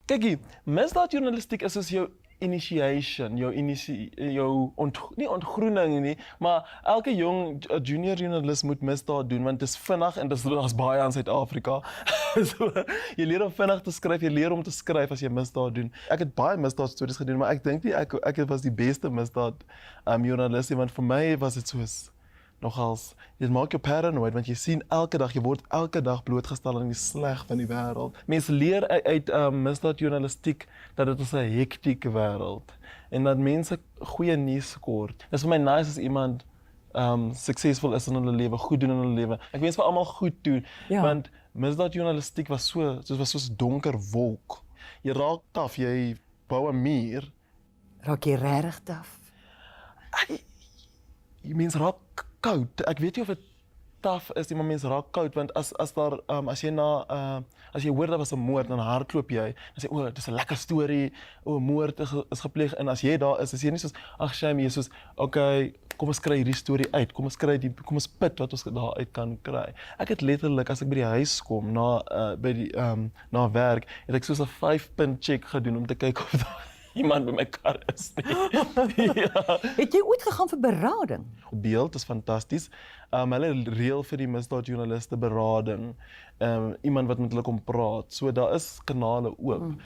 Kykie, misdaadjournalistiek is soos jou initiation, nie ontgroening nie, maar elke jong junior journalist moet misdaad doen, want dit is vinnig en daar's baie in Suid-Afrika. So, jy leer om vinnig te skryf, jy leer om te skryf as jy misdaad doen. Ek het baie misdaadstories gedoen, maar ek dink nie ek was die beste misdaad journalist nie, want vir my was dit soos nogals, dit maak jou paranoid, want jy sien elke dag, jy word elke dag blootgestel aan die sleg van die wêreld. Mense leer uit misdaadjournalistiek dat dit is 'n hektieke wêreld en dat mense goeie nuus kort. Dit is vir my nice as iemand suksesvol is in hulle lewe, goed doen in hulle lewe. Ek wens vir almal goed doen, want misdaadjournalistiek was soos donker wolk. Jy raak taf, jy bou 'n muur. Raak jy regtig taf? Mense raak koud. Ek weet nie of dit taaf is nie, maar mense raak koud, want as jy hoor daar was 'n moord, dan hardloop jy en sê, o, dis 'n lekker storie, o, moord is gepleeg, en as jy daar is jy nie soos, ag shame, jy soos, okay, kom ons kry hierdie storie uit, kom ons pit wat ons daar uit kan kry. Ek het letterlik, as ek by die huis kom, na werk, het ek soos 'n 5-punt check gedoen, om te kyk of daar iemand by my kar is nie. Ja. Het jy ooit gegaan vir berading? Beeld is fantasties. Hulle reël vir die misdaadjoernaliste berading. Iemand wat met hulle kom praat. So daar is kanale ook.